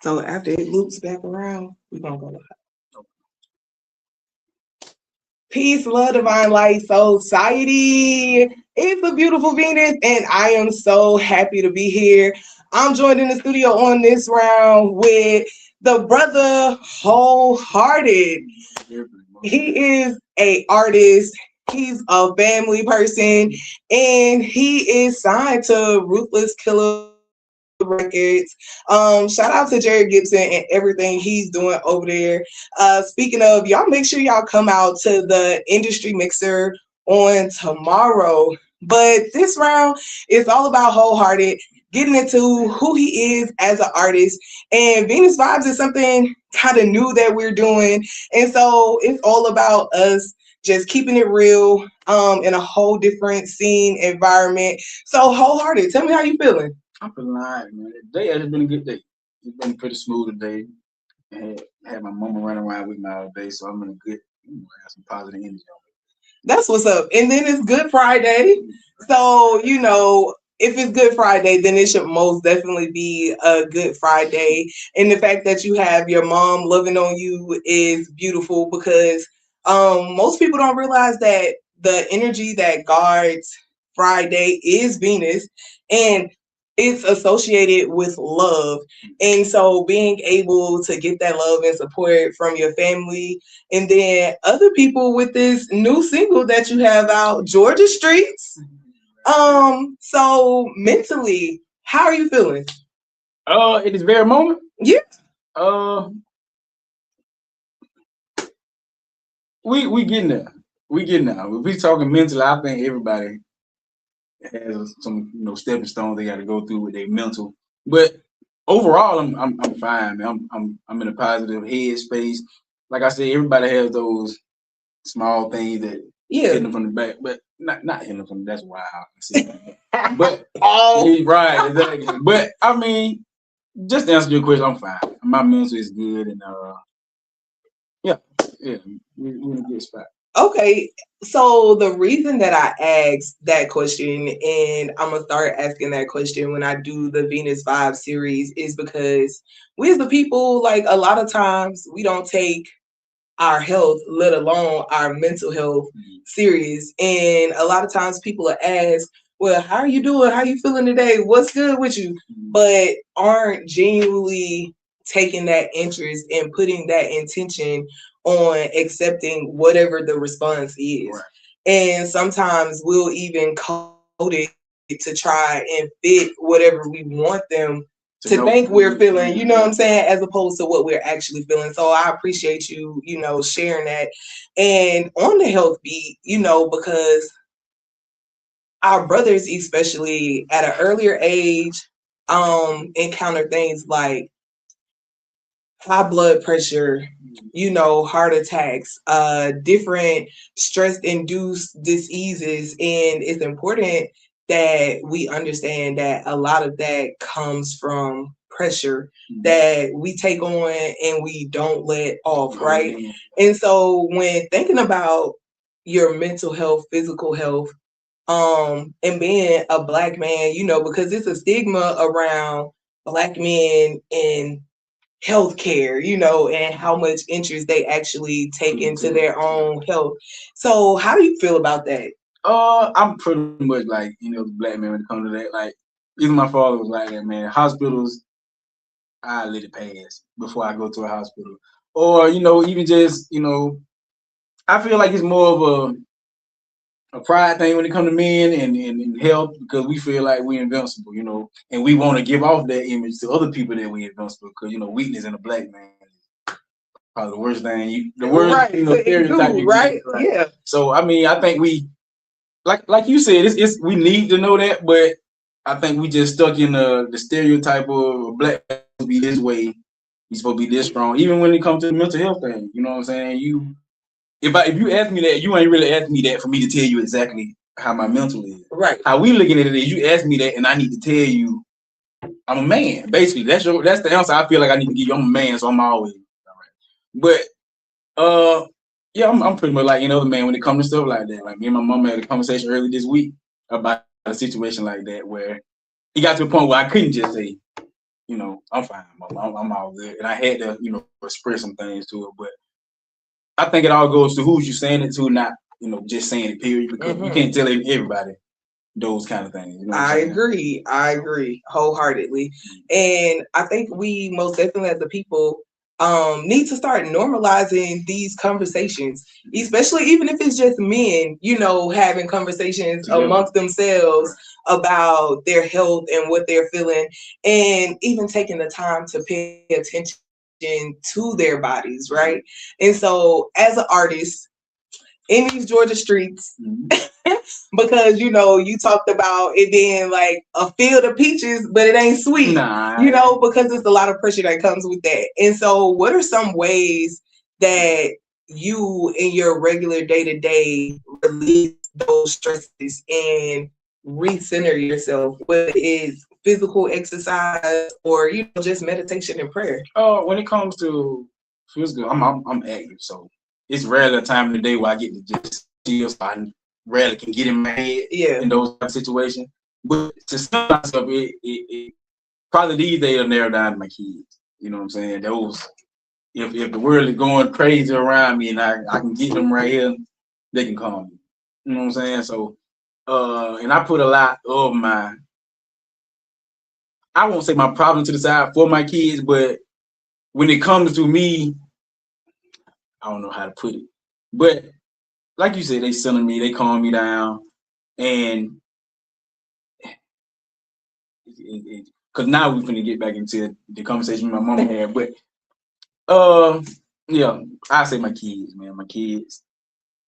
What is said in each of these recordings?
So after it loops back around, we're gonna go live. Peace, love, divine light, society. It's a beautiful Venus, and I am so happy to be here. I'm joined in the studio on this round with the brother WholeHearted. He is an artist. He's a family person, and he is signed to Ruthless Killer Records. Shout out to Jerry Gibson and everything he's doing over there. Speaking of, y'all make sure y'all come out to the industry mixer on tomorrow. But this round is all about WholeHearted, getting into who he is as an artist. And Venus Vibes is something kind of new that we're doing. And so it's all about us just keeping it real in a whole different scene environment. So WholeHearted, tell me how you feeling. I'm feeling all right, man. Today has been a good day. It's been pretty smooth today. I had my mama running around with me all day, so I'm in a good, have some positive energy on me. That's what's up. And then it's Good Friday. So, if it's Good Friday, then it should most definitely be a Good Friday. And the fact that you have your mom loving on you is beautiful because most people don't realize that the energy that guards Friday is Venus. And it's associated with love. And so being able to get that love and support from your family and then other people with this new single that you have out, Georgia Streets. So mentally, how are you feeling? At this very moment? Yeah. We getting there. We getting there. If we talking mentally, I think everybody has some stepping stones they got to go through with their mental. But overall, I'm fine, man. I'm in a positive headspace. Like I said, everybody has those small things that hit them from the back, but not hitting them from that's wild. But right, exactly. But I mean, just to answer your question, I'm fine. My mental is good, and yeah, we're in a good spot. Okay, so the reason that I asked that question, and I'm gonna start asking that question when I do the Venus Vibe series, is because we as the people, like a lot of times, we don't take our health, let alone our mental health, serious. And a lot of times people will ask, well, how are you doing? How are you feeling today? What's good with you? But aren't genuinely taking that interest and putting that intention on accepting whatever the response is. Right. And sometimes we'll even code it to try and fit whatever we want them to think we're feeling, you know what I'm saying, as opposed to what we're actually feeling. So I appreciate you, sharing that. And on the health beat, because our brothers, especially at an earlier age, encounter things like high blood pressure, heart attacks, different stress-induced diseases. And it's important that we understand that a lot of that comes from pressure that we take on and we don't let off, right? And so when thinking about your mental health, physical health, and being a Black man, because it's a stigma around Black men in healthcare, and how much interest they actually take into their own health. So how do you feel about that? I'm pretty much like, the Black man when it comes to that. Like, even my father was like that, man. Hospitals, I let it pass before I go to a hospital. Or, even just, I feel like it's more of a pride thing when it comes to men and health, because we feel like we're invincible, and we want to give off that image to other people that we're invincible, because, weakness in a Black man is probably the worst thing, stereotype, right? Yeah. So, I mean, I think we, like you said, it's we need to know that, but I think we just stuck in the stereotype of a Black man to be this way, he's supposed to be this strong, even when it comes to the mental health thing, you know what I'm saying? If you ask me that, you ain't really asked me that for me to tell you exactly how my mental is. Right. How we looking at it is you ask me that, and I need to tell you I'm a man. Basically, that's the answer I feel like I need to give you. I'm a man, so I'm always all right. But yeah, I'm pretty much like any other man when it comes to stuff like that. Like me and my mom had a conversation earlier this week about a situation like that where it got to a point where I couldn't just say, I'm fine, mom, I'm all good, and I had to, express some things to her. But I think it all goes to who's you saying it to, not just saying it. Period, because you can't tell everybody those kind of things. You know what I'm saying? I agree wholeheartedly. And I think we most definitely as a people need to start normalizing these conversations, especially even if it's just men, having conversations amongst themselves about their health and what they're feeling, and even taking the time to pay attention to their bodies, right? And so as an artist in these Georgia streets, because you talked about it being like a field of peaches, but it ain't sweet. Because there's a lot of pressure that comes with that. And so what are some ways that you in your regular day-to-day release those stresses and recenter yourself, whether it's physical exercise or just meditation and prayer? When it comes to physical, I'm active, so it's rarely a time of the day where I get to just chill. So I rarely can get in my head in those type of situations. But to sum myself, it probably these days will narrow down to my kids. You know what I'm saying? Those, if the world is going crazy around me and I can get them right here, they can calm me. You know what I'm saying? So, and I put a lot of I won't say my problem to the side for my kids, but when it comes to me, I don't know how to put it. But like you said, they selling me, they calm me down, and because now we're gonna get back into the conversation my mama had. But yeah, I say my kids, man, my kids,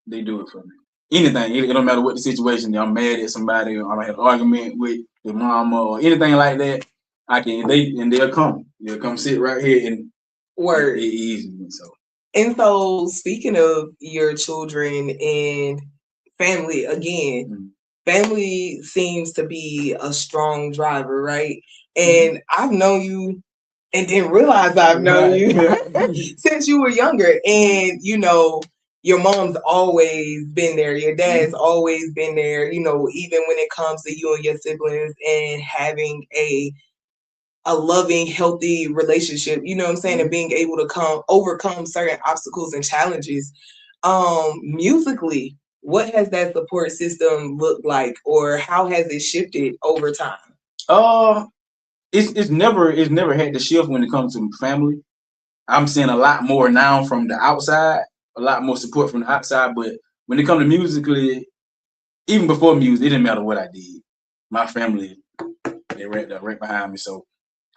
they do it for me. Anything, it don't matter what the situation. I'm mad at somebody, or I have an argument with their mama, or anything like that. They'll come sit right here and word. It easy me so. And so, speaking of your children and family, again, family seems to be a strong driver, right? And I've known you and didn't realize I've known you since you were younger. And, your mom's always been there. Your dad's always been there, even when it comes to you and your siblings and having a loving, healthy relationship, you know what I'm saying, and being able to overcome certain obstacles and challenges. Musically, what has that support system looked like, or how has it shifted over time? It's never had to shift when it comes to family. I'm seeing a lot more now from the outside, a lot more support from the outside. But when it comes to musically, even before music, it didn't matter what I did. My family, they right behind me. So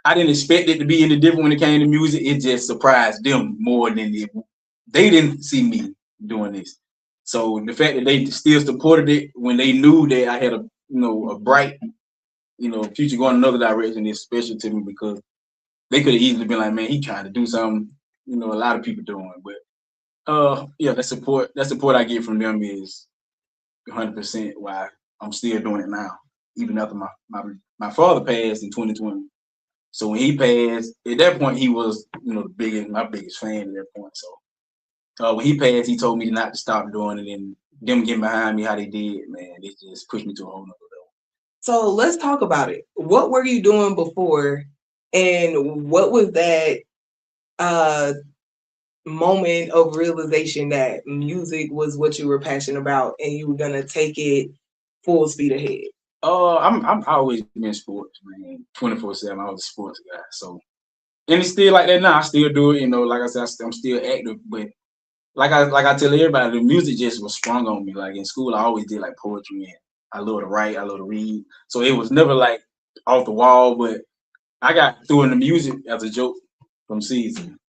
I didn't expect it to be any different when it came to music. It just surprised them more than they didn't see me doing this. So the fact that they still supported it when they knew that I had a bright, future going another direction is special to me, because they could have easily been like, man, he trying to do something, a lot of people doing. But yeah, that support I get from them is 100% why I'm still doing it now, even after my father passed in 2020. So when he passed, at that point he was, my biggest fan at that point. So when he passed, he told me not to stop doing it, and them getting behind me how they did, man, it just pushed me to a whole nother level. So let's talk about it. What were you doing before, and what was that moment of realization that music was what you were passionate about and you were gonna take it full speed ahead? I'm always been sports, man. 24/7. I was a sports guy. So, and it's still like that now. I still do it. Like I said, I'm still active. But like I tell everybody, the music just was sprung on me. Like in school, I always did like poetry, and I love to write, I love to read. So it was never like off the wall. But I got through in the music as a joke from season.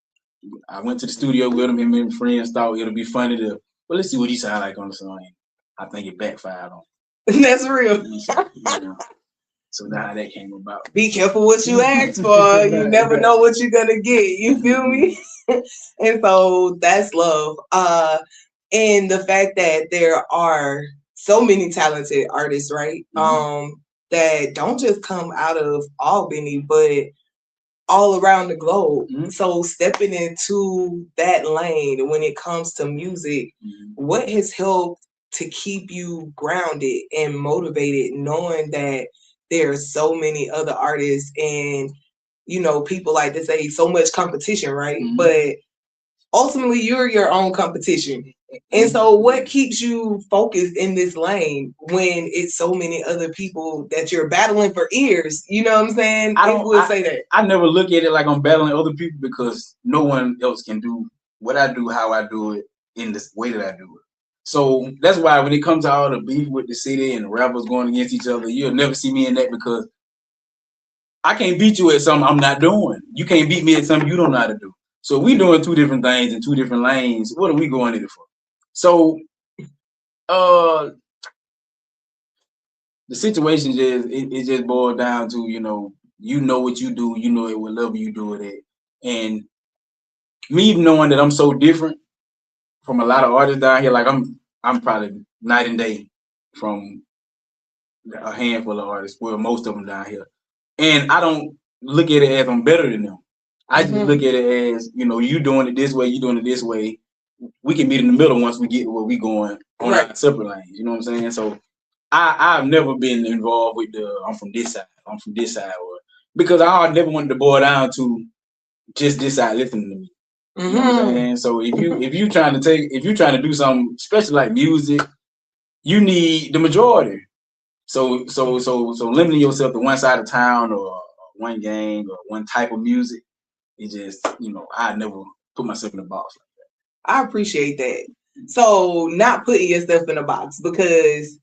I went to the studio with him, and my friends thought it'll be funny to, well, let's see what he sound like on the song. I think it backfired on. That's real. So now how that came about. Be careful what you ask for. You never know what you're gonna get. You feel me? And so that's love. And the fact that there are so many talented artists, right? that don't just come out of Albany, but all around the globe. Mm-hmm. So stepping into that lane when it comes to music, what has helped to keep you grounded and motivated, knowing that there are so many other artists and people like to say so much competition, right? But ultimately you're your own competition. And so what keeps you focused in this lane when it's so many other people that you're battling for ears? You know what I'm saying? People would say that. I never look at it like I'm battling other people because no one else can do what I do, how I do it, in this way that I do it. So that's why when it comes to all the beef with the city and the rappers going against each other, you'll never see me in that because I can't beat you at something I'm not doing. You can't beat me at something you don't know how to do. So we doing two different things in two different lanes. What are we going in it for? So the situation just it just boils down to you know what you do, you know it what level you do it at, and me knowing that I'm so different from a lot of artists down here, like I'm probably night and day from a handful of artists, well most of them down here, and I don't look at it as I'm better than them. I just look at it as you doing it this way, you doing it this way. We can meet in the middle once we get where we going on our separate lanes. You know what I'm saying? So I've never been involved with I'm from this side, or because I never wanted to boil down to just this side listening to me. You know what I'm saying? So if you trying to do something, especially like music, you need the majority. So limiting yourself to one side of town or one gang or one type of music, it just I never put myself in a box like that. I appreciate that. So not putting yourself in a box because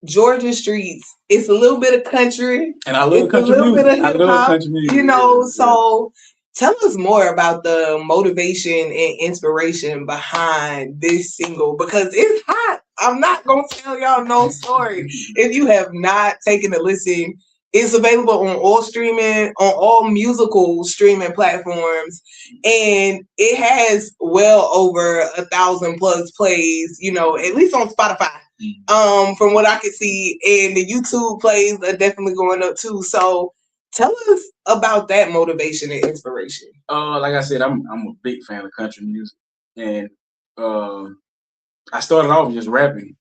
Georgia streets, it's a little bit of country. And I love country music. I love country music. So tell us more about the motivation and inspiration behind this single because it's hot. I'm not going to tell y'all no story. If you have not taken a listen, it's available on all musical streaming platforms, and it has well over 1,000 plus plays, at least on Spotify. From what I can see, and the YouTube plays are definitely going up too. So tell us about that motivation and inspiration. Like I said, I'm a big fan of country music, and I started off just rapping,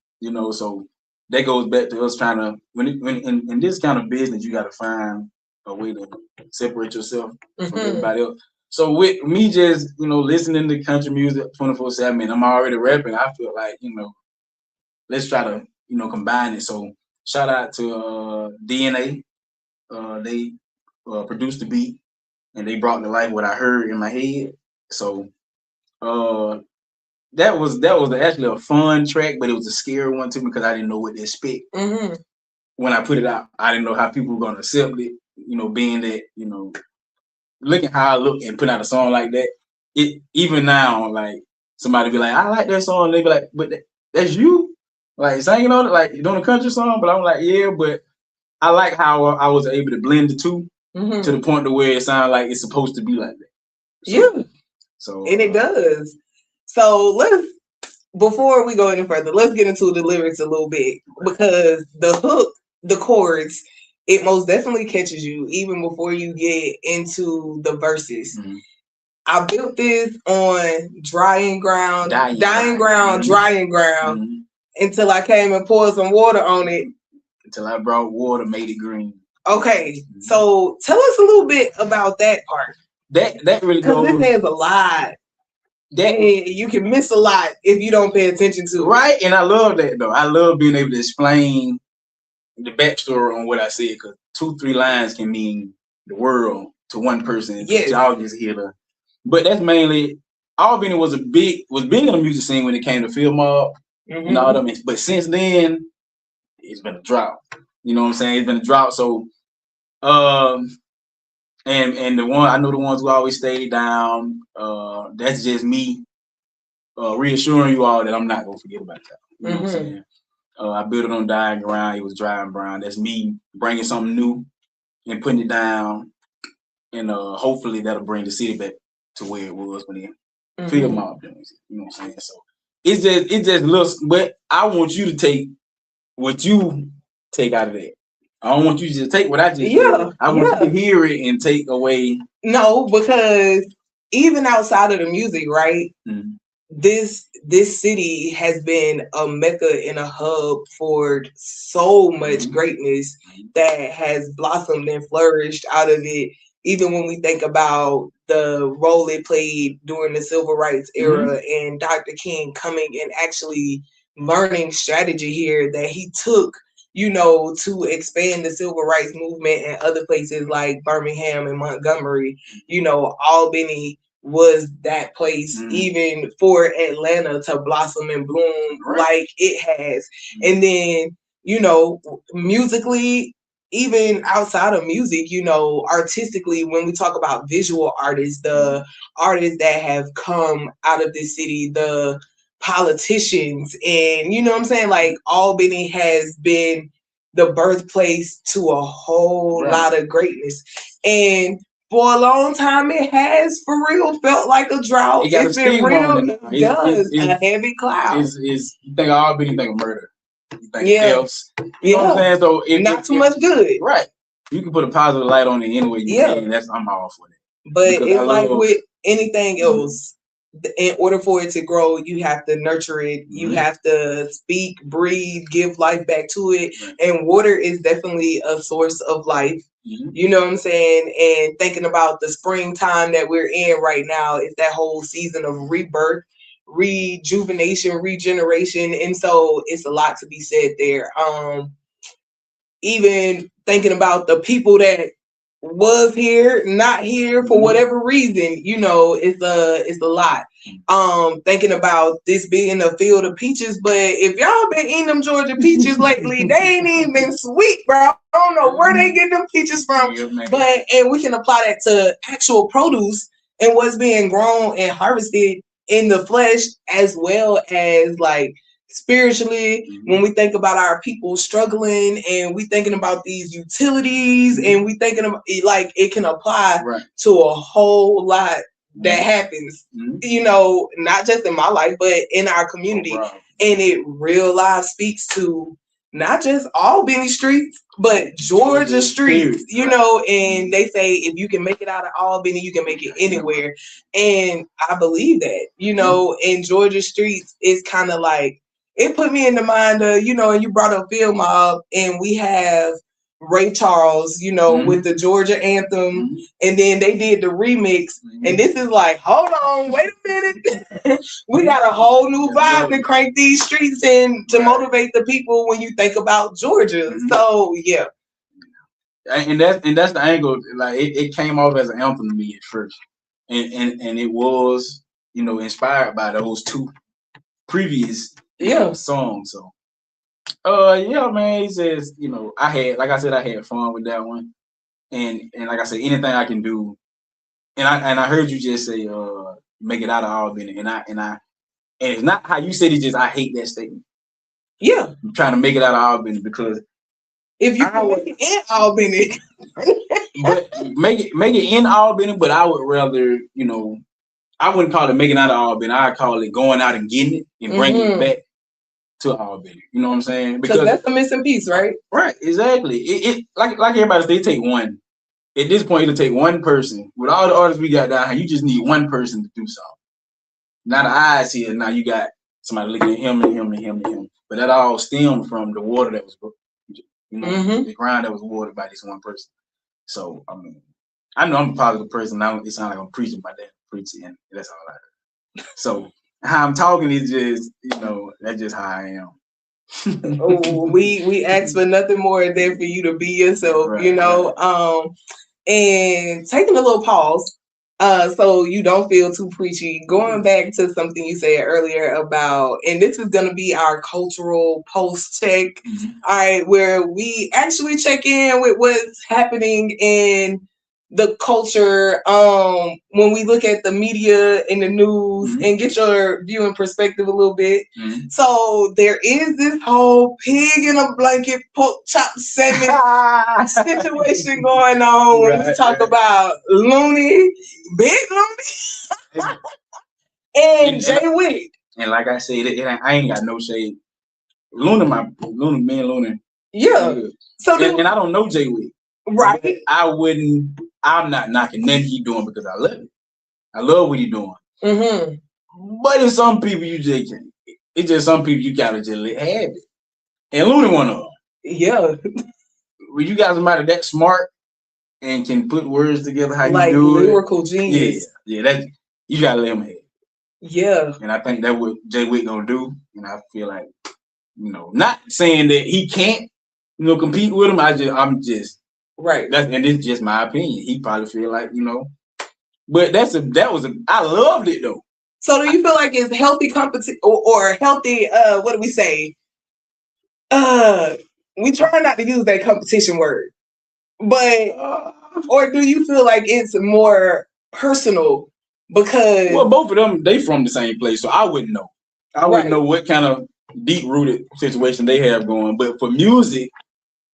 so that goes back to us trying to when in this kind of business you got to find a way to separate yourself from everybody else. So with me just listening to country music 24/7, I'm already rapping. I feel like let's try to combine it. So shout out to DNA. They produced the beat and they brought to life what I heard in my head. So that was actually a fun track, but it was a scary one too because I didn't know what to expect. When I put it out, I didn't know how people were gonna accept it. Being that looking how I look and putting out a song like that. It even now, like somebody be like, I like that song. They be like, but that's you, like singing on it, like you doing a country song. But I'm like, yeah, but I like how I was able to blend the two to the point to where it sounds like it's supposed to be like that. So and it does. So before we go any further, let's get into the lyrics a little bit because the hook, the chords, it most definitely catches you even before you get into the verses. I built this on dying ground, until I came and poured some water on it. Until I brought water, made it green. Okay, so tell us a little bit about that part. That really goes. Because this has a lot. You can miss a lot if you don't pay attention to it. Right, and I love that though. I love being able to explain the backstory on what I said because 2-3 lines can mean the world to one person. Yes. Y'all just hear the. But that's mainly Albany was big in the music scene when it came to Field Mob and all them. But since then, it's been a drought. You know what I'm saying? It's been a drought. So, and the one I know the ones who always stay down. That's just me reassuring you all that I'm not gonna forget about that. You know what I'm saying? I built it on dying ground. It was dry and brown. That's me bringing something new and putting it down, and hopefully that'll bring the city back to where it was when the Field Mob doing it. You know what I'm saying? So it just looks. But I want you to take what you take out of that. I don't want you to just take what I just Yeah, said. I want you to hear it and take away. No, because even outside of the music, right? Mm-hmm. This city has been a mecca and a hub for so much greatness that has blossomed and flourished out of it. Even when we think about the role it played during the civil rights era and Dr. King coming and actually learning strategy here that he took, to expand the civil rights movement in other places like Birmingham and Montgomery, Albany was that place, even for Atlanta to blossom and bloom like it has. And then, musically, even outside of music, artistically, when we talk about visual artists, the artists that have come out of this city, the politicians, and you know what I'm saying? Like Albany has been the birthplace to a whole lot of greatness. And for a long time, it has for real felt like a drought. It's been real. It does. A heavy cloud. You think of Albany, you think of murder. You think of deaths. You know what I'm saying? So not too much good. Right. You can put a positive light on it anyway you can. I'm all for it. But it's like with anything else, in order for it to grow, you have to nurture it. You have to speak, breathe, give life back to it. And water is definitely a source of life. You know what I'm saying? And thinking about the springtime that we're in right now, it's that whole season of rebirth, rejuvenation, regeneration. And so it's a lot to be said there. Even thinking about the people that was here, not here for whatever reason, it's a lot. Thinking about this being a field of peaches, but if y'all been eating them Georgia peaches lately, they ain't even been sweet, bro. I don't know where they get them peaches from, and we can apply that to actual produce and what's being grown and harvested in the flesh, as well as like spiritually, when we think about our people struggling and we thinking about these utilities and we thinking about like it can apply to a whole lot that happens, not just in my life, but in our community. And it real life speaks to not just Albany streets, but Georgia streets, and they say if you can make it out of Albany, you can make it anywhere. And I believe that, in Georgia streets, it's kind of like, it put me in the mind of, and you brought up Field Mob, and we have Ray Charles, with the Georgia anthem, and then they did the remix, and this is like, hold on, wait a minute. We got a whole new vibe to crank these streets in to motivate the people when you think about Georgia. So yeah. And that's the angle. Like it came off as an anthem to me at first. And it was, inspired by those two previous songs. So man, he says, I had fun with that one. And like I said, anything I can do, and I heard you just say make it out of Albany, and it's not how you said it, just I hate that statement. Yeah. I'm trying to make it out of Albany because if you can make it in Albany. But make it in Albany, but I would rather, I wouldn't call it making out of Albany. I'd call it going out and getting it and bringing it back to Albany. You know what I'm saying? Because that's the missing piece, right? Right, exactly. It like everybody says, they take one. At this point, it'll take one person. With all the artists we got down here, you just need one person to do something. Now the eyes here, now you got somebody looking at him and him and him and him. But that all stemmed from the water that was, the ground that was watered by this one person. So, I mean, I know I'm a positive person. Now it sounds like I'm preaching by that. Preaching, and that's all I heard. So, how I'm talking is just, that's just how I am. we ask for nothing more than for you to be yourself, right. And taking a little pause, so you don't feel too preachy. Going back to something you said earlier about, and this is going to be our cultural post check, all right, where we actually check in with what's happening in the culture, when we look at the media and the news and get your viewing perspective a little bit. So there is this whole pig in a blanket pork chop 7 situation going on when we talk about Looney, Big Looney, and Jay Wick. And like I said, I ain't got no shade. Me and Luna, Yeah. So and I don't know Jay-W. Right. I'm not knocking nothing he doing because I love it. I love what he doing. Mm-hmm. But in some people you just can't. It's just some people you gotta just let have it. And Looney one of them. Yeah. When you got somebody that smart and can put words together how like you do lyrical it. genius. Yeah, that you gotta let him have it. Yeah. And I think that's what Jay-W gonna do. And I feel like, not saying that he can't, compete with him. I'm just right. And it's just my opinion. He probably feel like, but I loved it though. So do you feel like it's healthy competition or healthy? What do we say? We try not to use that competition word, but or do you feel like it's more personal because? Well, both of them they from the same place, so I wouldn't know. I wouldn't know what kind of deep rooted situation they have going. But for music,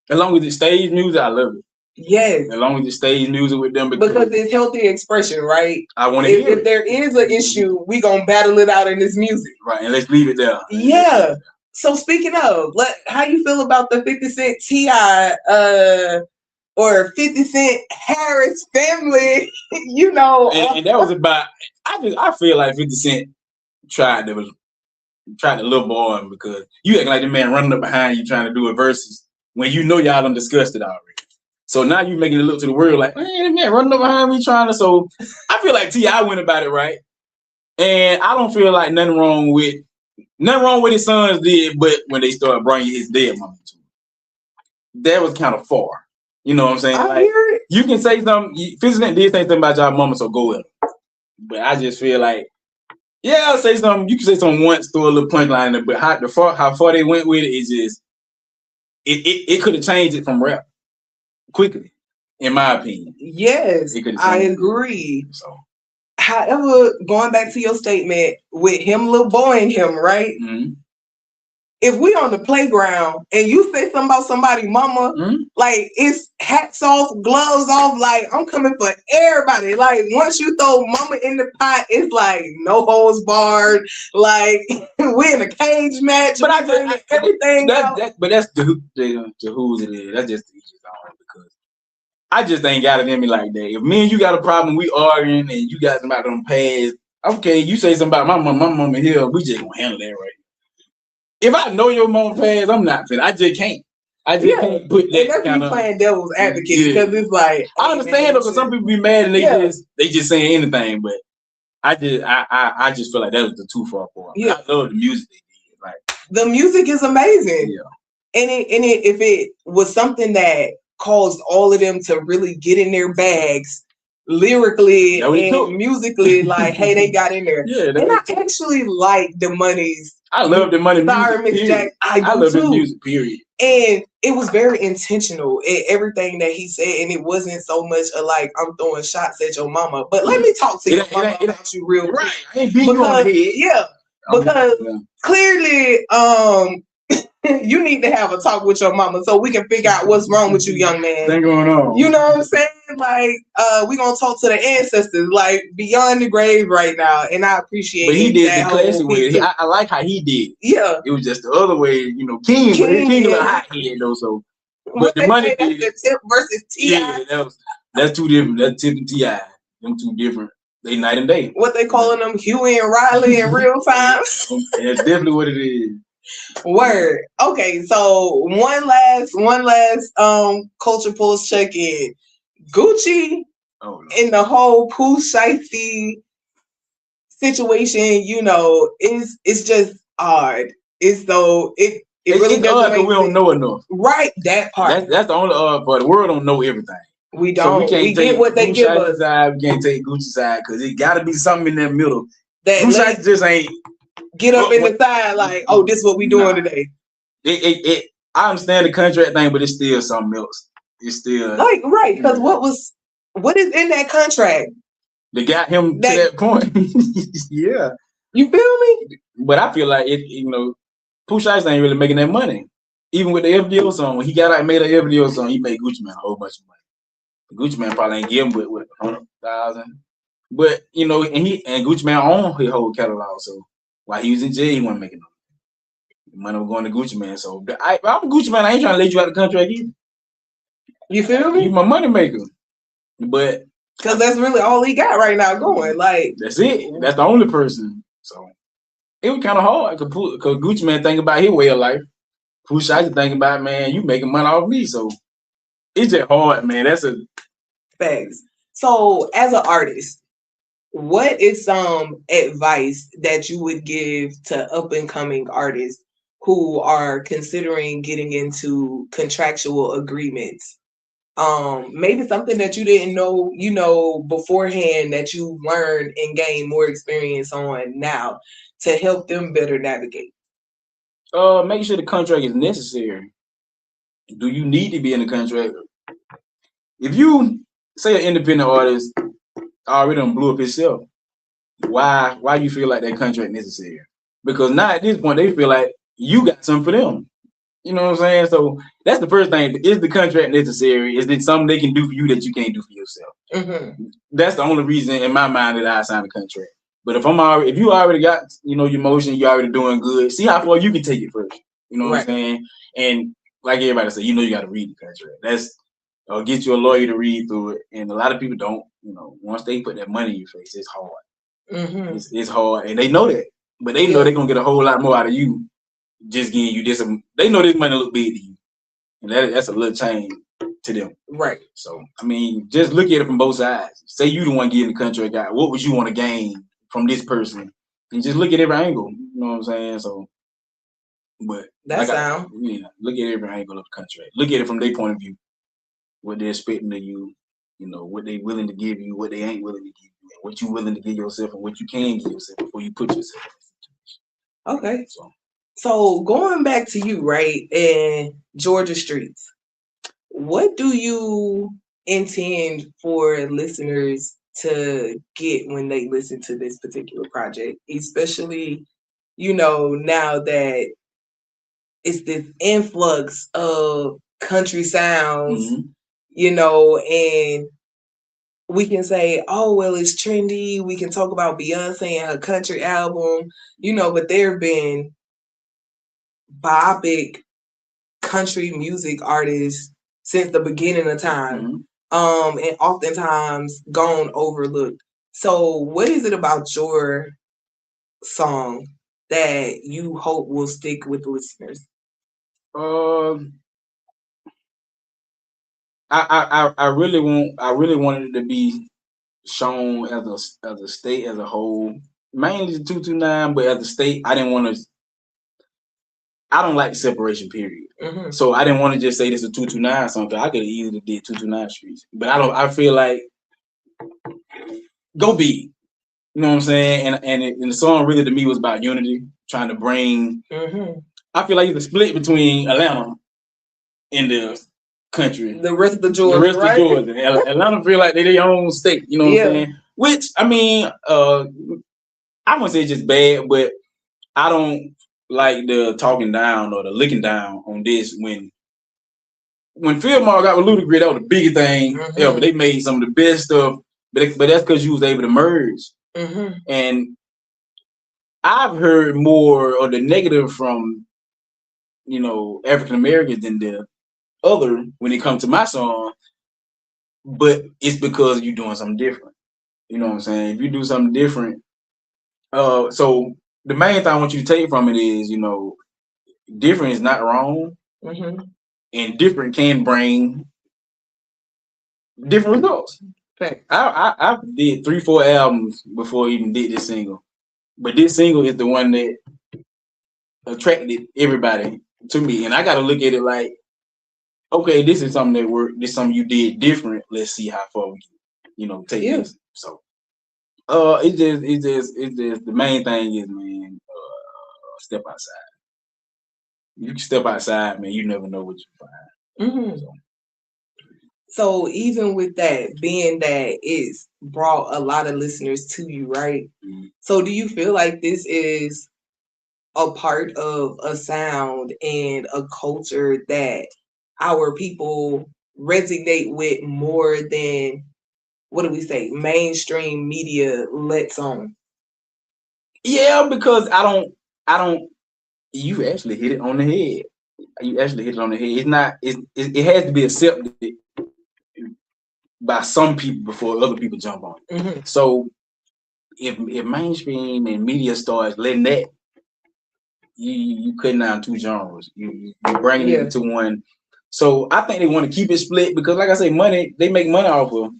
as long as it's stage music, I love it. Yes. As long as it's stage music with them, because it's healthy expression, right? I want to hear it. If there is an issue, we gonna battle it out in this music, right? And let's leave it there. Yeah. So speaking of, how you feel about the 50 Cent T.I. Or 50 Cent Harris family? And that was about. I feel like 50 Cent tried to little boy him because you acting like the man running up behind you trying to do a versus when you know y'all done discussed it already. So now you making it look to the world like, man, that man running up behind me trying to. So I feel like T.I. went about it right, and I don't feel like nothing wrong with his sons did, but when they started bringing his dead mama to him, that was kind of far. You know what I'm saying? I hear it. You can say something. 50 Cent did say something about y'all mama, so go with him. But I just feel like, yeah, I'll say something. You can say something once, throw a little punchline in there, but how far they went with it is just it could have changed it from rap quickly, in my opinion. Yes, I agree. So, however, going back to your statement with him, little boying him, right? Mm-hmm. If we on the playground and you say something about somebody mama, like it's hats off, gloves off, like I'm coming for everybody. Like once you throw mama in the pot, it's like no holds barred. Like we in a cage match. But I bring everything out. But that's to who's it is. That's just the easiest on because I just ain't got it in me like that. If me and you got a problem, we arguing and you got somebody on past, okay, you say something about my mama here, we just gonna handle that right. If I know your mama past, I'm not fit. I just can't. Can't put that. And that's me playing devil's advocate because it's like I understand though, because some people be mad and they just saying anything, but I just feel like that was too far for them. I love the music they did. Like the music is amazing. Yeah. And if it was something that caused all of them to really get in their bags lyrically and musically, like, hey, they got in there. Yeah, and I actually like the Money's. I love the Money music. Miss Jack. I love the music, period. And it was very intentional in everything that he said, and it wasn't so much like I'm throwing shots at your mama. But let me talk to your mama about you real quick. Right. I ain't beating you on the head. Yeah. Because clearly, you need to have a talk with your mama so we can figure out what's wrong with you, young man. What's going on? You know what I'm saying? Like, we gonna talk to the ancestors, like beyond the grave right now, and I appreciate. But he did the classic way. I like how he did. Yeah, it was just the other way. King of a hot head though. So, but the Money that's the Tip versus T.I. Yeah, that's two different. That's Tip and T.I. Them two different. They night and day. What they calling them, Huey and Riley in real time? That's definitely what it is. Word. Okay, so one last culture pulse check in. Gucci in the whole Pooh-Shiesty situation, it's just odd. It's really doesn't make we don't know enough. Right, that part. That's the only but the world don't know everything. We don't. So we get what they give us. We can't take Gucci side because it got to be something in that middle. That Gucci just ain't get up in the side like, oh, this is what we doing today. I understand the contract thing, but it's still something else. It's still right because what is in that contract? They got him to that point. Yeah, you feel me? But I feel like Pooh-Shiesty ain't really making that money. Even with the FDO song, when he got out and made an FDO song, he made Gucci Mane a whole bunch of money. Gucci Mane probably ain't give him with 100,000. But and Gucci Mane owned his whole catalog, so while he was in jail, he wasn't making no money. money was going to Gucci Man. So I'm a Gucci Man. I ain't trying to let you out of the contract either. You feel me? You my money maker. But because that's really all he got right now going. Like that's it. That's the only person. So it was kind of hard because Gucci Man think about his way of life. Push I just think about, man, you making money off me. So it's just hard, man. That's a facts. So as an artist, what is some advice that you would give to up and coming artists who are considering getting into contractual agreements? Maybe something that you didn't know, beforehand that you learned and gained more experience on now to help them better navigate. make sure the contract is necessary. Do you need to be in the contract? If you say an independent artist already done blew up himself, why you feel like that contract necessary? Because now at this point they feel like you got something for them. You know what I'm saying? So that's the first thing. Is the contract necessary? Is it something they can do for you that you can't do for yourself? Mm-hmm. That's the only reason in my mind that I signed a contract. But if you already got, your motion, you already doing good, see how far you can take it first. You know what I'm saying? And like everybody said, you got to read the contract. That's get you a lawyer to read through it. And a lot of people don't, once they put that money in your face, it's hard. Mm-hmm. It's hard. And they know that. But they know they're going to get a whole lot more out of you just giving you this. They know this money look big to you. And that's a little change to them. Right. So, just look at it from both sides. Say you the one getting the contract out. What would you want to gain from this person? And just look at every angle. You know what I'm saying? So, but that's look at every angle of the contract. Look at it from their point of view. What they're expecting of you, what they willing to give you, what they ain't willing to give you, and what you willing to give yourself and what you can give yourself before you put yourself in a situation. Okay. So going back to you, right, in Georgia streets, what do you intend for listeners to get when they listen to this particular project, especially, now that it's this influx of country sounds, and we can say, oh, well, it's trendy. We can talk about Beyonce and her country album, but there have been biopic country music artists since the beginning of time, and oftentimes gone overlooked. So what is it about your song that you hope will stick with listeners? I really wanted it to be shown as a state as a whole, mainly the 229, but as a state, I didn't want to. I don't like the separation period, so I didn't want to just say this is 229 something. I could have easily did 229 streets, but I don't. I feel like go big. You know what I'm saying? And the song really to me was about unity, trying to bring. I feel like it's a split between Atlanta and the country, the rest of Georgia, of Georgia. Atlanta feel like they're their own state. You know what I'm saying? Which I wouldn't say it's just bad, but I don't like the talking down or the looking down on this. When Fillmore got with Ludacris, that was the biggest thing ever. They made some of the best stuff, but that's because you was able to merge. And I've heard more of the negative from African Americans than the other when it comes to my song, but it's because you're doing something different. You know what I'm saying? If you do something different, so the main thing I want you to take from it is, different is not wrong, and different can bring different results. I did 3-4 albums before I even did this single, but this single is the one that attracted everybody to me, and I got to look at it like, okay, this is something that worked. This is something you did different. Let's see how far we can, take this. So, it's just the main thing is, man, step outside. You can step outside, man. You never know what you find. So even with that, being that it's brought a lot of listeners to you, right? So do you feel like this is a part of a sound and a culture that our people resonate with more than, what do we say, mainstream media lets on? Yeah, because I don't You actually hit it on the head. You actually hit it on the head. It's not. It has to be accepted by some people before other people jump on it. Mm-hmm. So if mainstream and media starts letting that, you cutting down two genres. You bringing it into one. So I think they want to keep it split because, like I say, they make money off of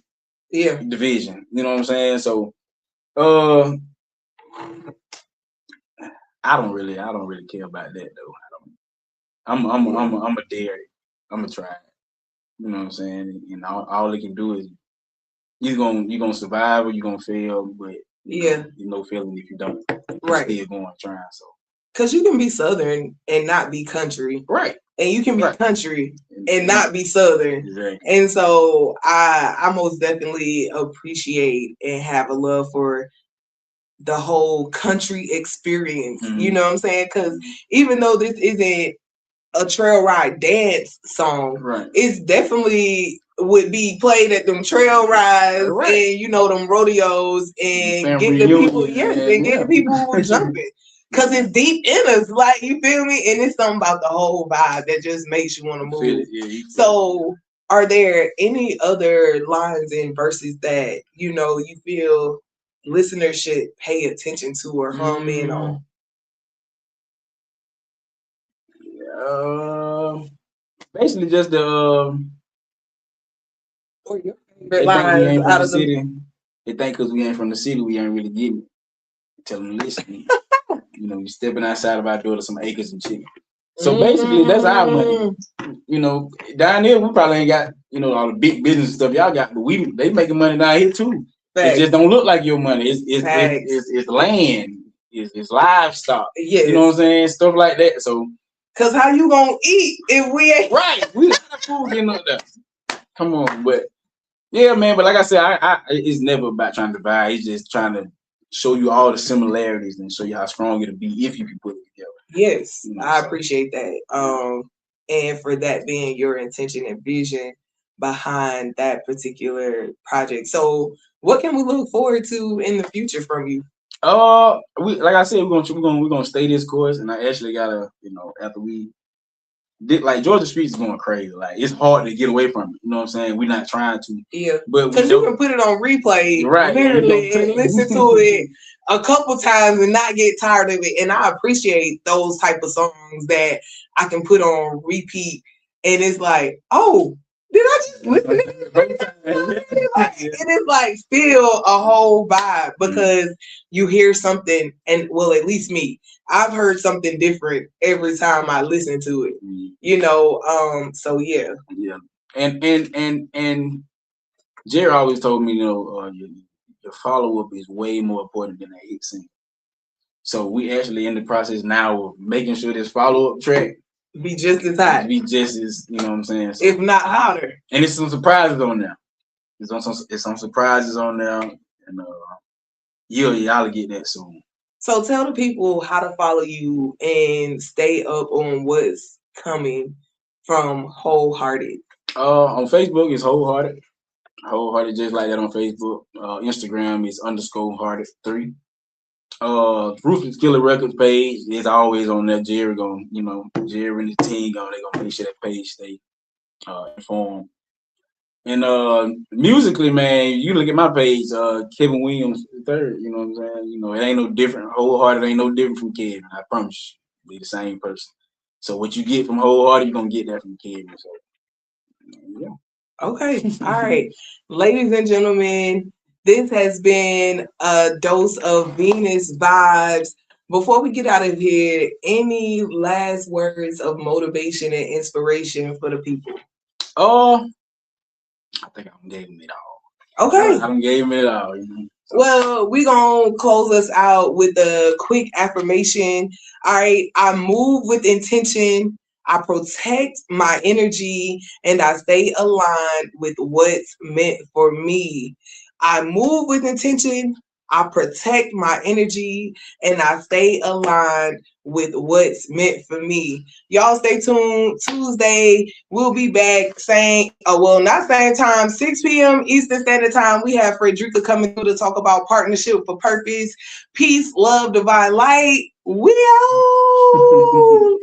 division. You know what I'm saying? So I don't really care about that though. I'm a dare it. I'm gonna try it. You know what I'm saying? And all it can do is you're gonna survive or you're gonna fail, but there's no failing if you don't. You're still going trying. So because you can be Southern and not be country, right? And you can be country and not be Southern. Exactly. And so I most definitely appreciate and have a love for the whole country experience. Mm-hmm. You know what I'm saying? Because even though this isn't a trail ride dance song, it's definitely would be played at them trail rides and them rodeos and get the people get the people jumping. Cause it's deep in us, like, you feel me? And it's something about the whole vibe that just makes you want to move. So are there any other lines and verses that you feel listeners should pay attention to or hum in on? Basically just the or your favorite lines out of the city. They think because we ain't from the city, we ain't really getting it. Tell them, listen, you're stepping outside of our door to some acres and chicken. So basically, that's our money. Down there we probably ain't got all the big business stuff y'all got, but they making money down here too. It just don't look like your money. It's land. It's livestock. Yes. You know what I'm saying? Stuff like that. So, cause how you gonna eat if we ain't right? We got food getting up there. Come on, but yeah, man. But like I said, it's never about trying to divide. It's just trying to show you all the similarities and show you how strong it'll be if you can put it together. Yes, I appreciate that. And for that being your intention and vision behind that particular project. So, what can we look forward to in the future from you? Like I said, we're gonna stay this course, and I actually gotta, after we did, like, Georgia Streets is going crazy. Like, it's hard to get away from it. You know what I'm saying? We're not trying to. Yeah, but because you can put it on replay, literally, and listen to it a couple times and not get tired of it. And I appreciate those type of songs that I can put on repeat, and it's like, oh, did I just listen to it? It is like still a whole vibe because you hear something, and well, at least me, I've heard something different every time I listen to it. So yeah. Yeah. And Jerry always told me, your follow up is way more important than a hit single. So we actually in the process now of making sure this follow up track be just as hot. Be just as, you know what I'm saying? So, if not hotter. And it's some surprises on there. It's some surprises on there, and y'all get that soon. So tell the people how to follow you and stay up on what's coming from WholeHearted. On Facebook it's WholeHearted. WholeHearted just like that on Facebook. Instagram is _hearted3. Ruthless Killer Records page is always on there. Jerry and the team they gonna make sure that page stay informed. And musically, man, you look at my page, Kevin Williams III, you know what I'm saying? It ain't no different. WholeHearted ain't no different from Kevin. I promise you. Be the same person. So what you get from WholeHearted, you're gonna get that from Kevin. So yeah. Okay. All right. Ladies and gentlemen, this has been a dose of Venus vibes. Before we get out of here, any last words of motivation and inspiration for the people? I think I gave him it all. Okay. I gave him it all. So. Well, we're going to close us out with a quick affirmation. All right. I move with intention. I protect my energy and I stay aligned with what's meant for me. I move with intention. I protect my energy, and I stay aligned with what's meant for me. Y'all stay tuned. Tuesday, we'll be back not same time, 6 p.m. Eastern Standard Time. We have Frederica coming through to talk about partnership for purpose, peace, love, divine light. We out.